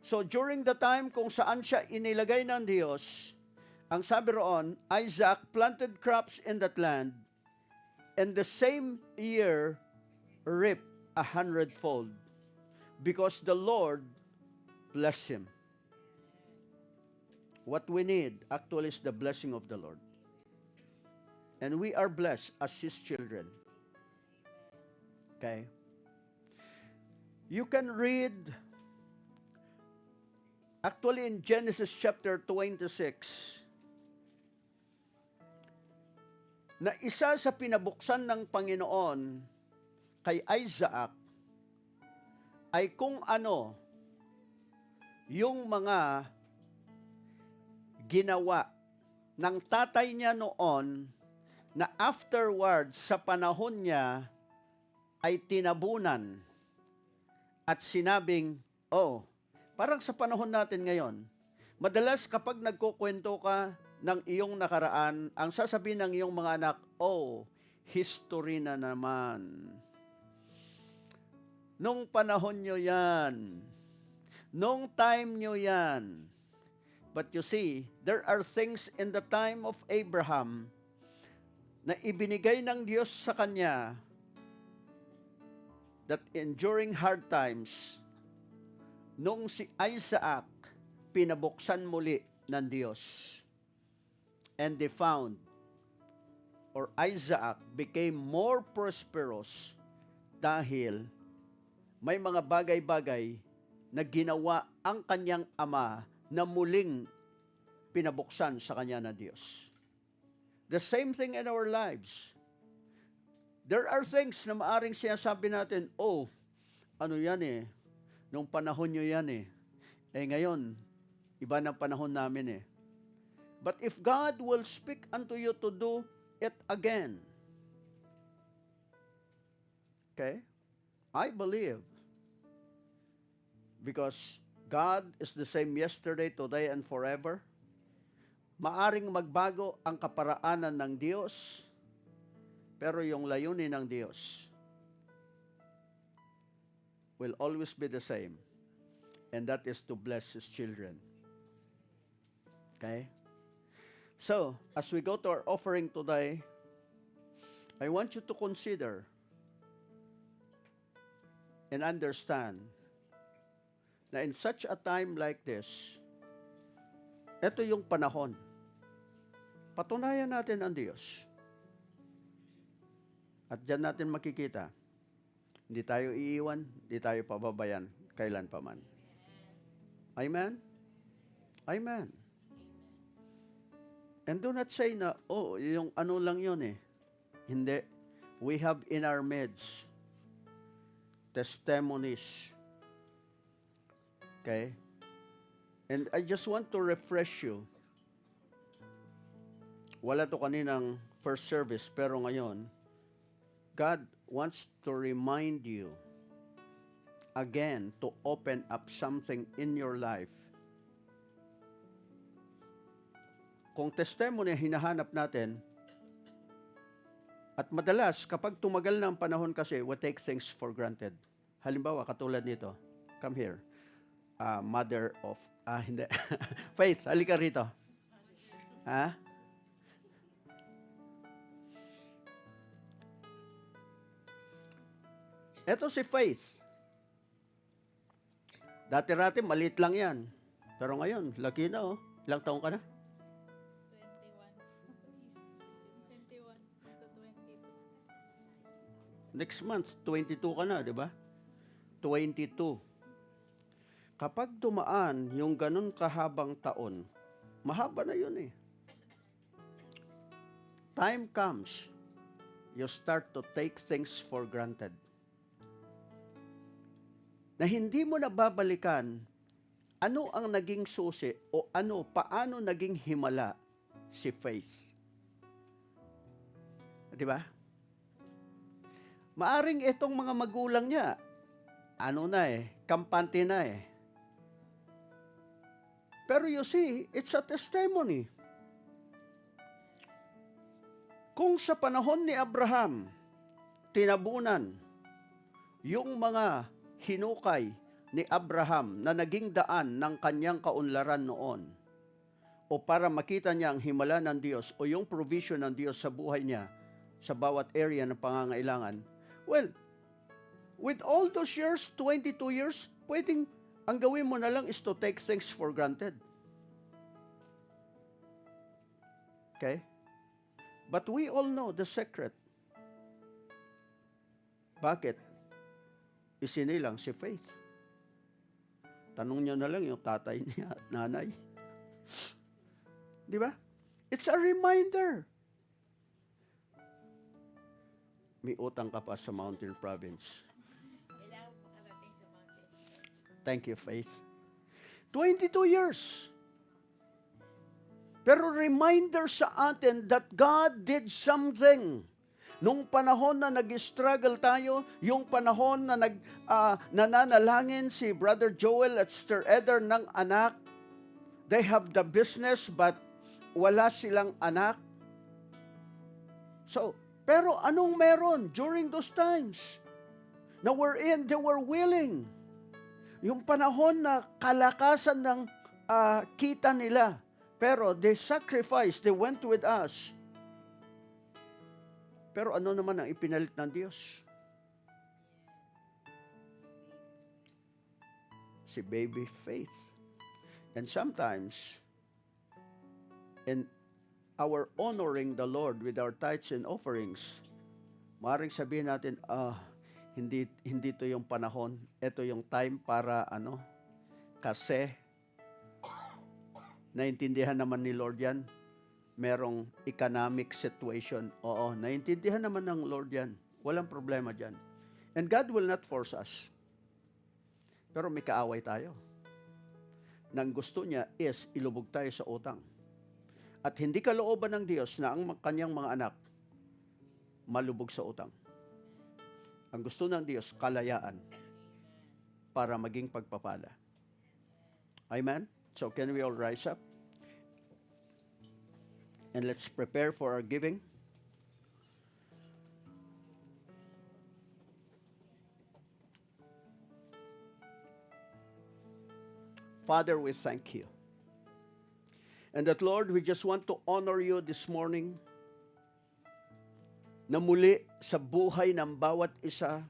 So during the time kung saan siya inilagay ng Diyos, ang sabi roon, Isaac planted crops in that land, and the same year reaped 100-fold, because the Lord blessed him. What we need actually is the blessing of the Lord. And we are blessed as His children. Okay? You can read, actually in Genesis chapter 26, na isa sa pinabuksan ng Panginoon kay Isaac ay kung ano yung mga ginawa ng tatay niya noon na afterwards sa panahon niya ay tinabunan at sinabing, oh, parang sa panahon natin ngayon, madalas kapag nagkukwento ka ng iyong nakaraan, ang sasabihin ng iyong mga anak, oh, history na naman. Nung panahon nyo yan. Nung time nyo yan. But you see, there are things in the time of Abraham na ibinigay ng Diyos sa kanya that enduring hard times, nung si Isaac, pinabuksan muli ng Diyos. And they found, or Isaac became more prosperous dahil may mga bagay-bagay na ginawa ang kanyang ama na muling pinabuksan sa kanya na Diyos. The same thing in our lives. There are things na maaring sinasabi natin, oh, ano yan eh, nung panahon nyo yan eh. Eh ngayon, iba ng panahon namin eh. But if God will speak unto you to do it again, okay, I believe, because God is the same yesterday, today, and forever, maaring magbago ang kaparaanan ng Diyos, pero yung layunin ng Diyos will always be the same, and that is to bless His children. Okay? So, as we go to our offering today, I want you to consider and understand na in such a time like this, ito yung panahon. Patunayan natin ang Diyos. At dyan natin makikita, hindi tayo iiwan, hindi tayo pababayan, kailan pa man. Amen? Amen. And do not say na, oh, yung ano lang yun eh. Hindi. We have in our midst testimonies. Okay? And I just want to refresh you. Wala to kaninang first service, pero ngayon, God wants to remind you again to open up something in your life. Kung testimony hinahanap natin, at madalas, kapag tumagal na ang panahon kasi, we take things for granted. Halimbawa, katulad nito. Come here. Mother of, hindi. Faith, halika rito. Ha? Ito si Faith. Dati-rati, maliit lang yan. Pero ngayon, laki na oh. Ilang taong ka na? 21 to 22. Next month, 22 ka na, di ba? 22. Kapag dumaan yung ganun kahabang taon, mahaba na yun eh. time comes, you start to take things for granted. Na hindi mo na babalikan ano ang naging susi o paano naging himala si faith. Di ba? Maaring itong mga magulang niya, kampante na eh. Pero you see, it's a testimony. Kung sa panahon ni Abraham, tinabunan yung mga hinukay ni Abraham na naging daan ng kanyang kaunlaran noon, o para makita niya ang himala ng Diyos o yung provision ng Diyos sa buhay niya sa bawat area ng pangangailangan, well, with all those years, 22 years, pwedeng ang gawin mo na lang is to take things for granted. Okay? But we all know the secret. Bakit? Isinilang si Faith. Tanong niyo na lang yung tatay niya at nanay. Di ba? It's a reminder. May utang ka pa sa Mountain Province. Thank you, Faith. 22 years. Pero reminder sa atin that God did something. Nung panahon na nag-struggle tayo, yung panahon na nananalangin si Brother Joel at Sister Eder ng anak, they have the business but wala silang anak. So, pero anong meron during those times? Na they were willing. Yung panahon na kalakasan ng kita nila, pero they sacrificed, they went with us. Pero ano naman ang ipinalit ng Diyos? Si baby faith. And sometimes, in our honoring the Lord with our tithes and offerings, maaaring sabihin natin, hindi to yung panahon, ito yung time para kasi naintindihan naman ni Lord yan, merong economic situation. Oo, naintindihan naman ng Lord yan. Walang problema dyan. And God will not force us. Pero may kaaway tayo. Nang gusto niya is ilubog tayo sa utang. At hindi kalooban ng Diyos na ang kanyang mga anak malubog sa utang. Ang gusto ng Diyos, kalayaan para maging pagpapala. Amen? So can we all rise up? And let's prepare for our giving. Father, we thank you. And that, Lord, we just want to honor you this morning na muli sa buhay ng bawat isa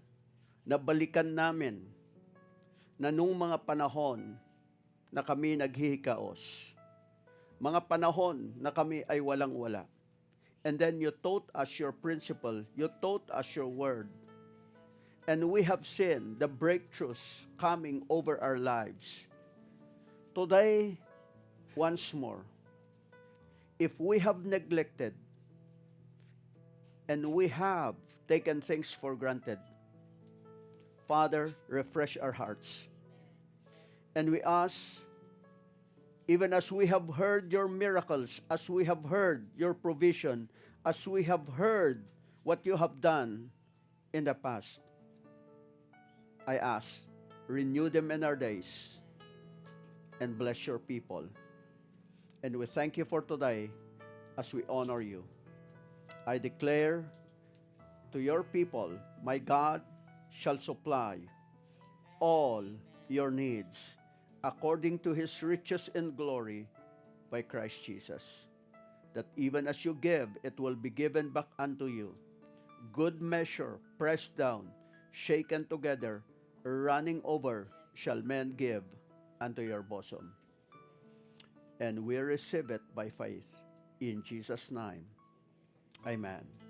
na balikan namin na nung mga panahon na kami naghihikaos. Mga panahon na kami ay walang-wala. And then you taught us your principle. You taught us your word. And we have seen the breakthroughs coming over our lives. Today, once more, if we have neglected and we have taken things for granted, Father, refresh our hearts. And we ask, even as we have heard your miracles, as we have heard your provision, as we have heard what you have done in the past, I ask, renew them in our days and bless your people. And we thank you for today as we honor you. I declare to your people, my God shall supply all your needs according to his riches in glory by Christ Jesus. That even as you give, it will be given back unto you. Good measure, pressed down, shaken together, running over, shall men give unto your bosom. And we receive it by faith. In Jesus' name, amen.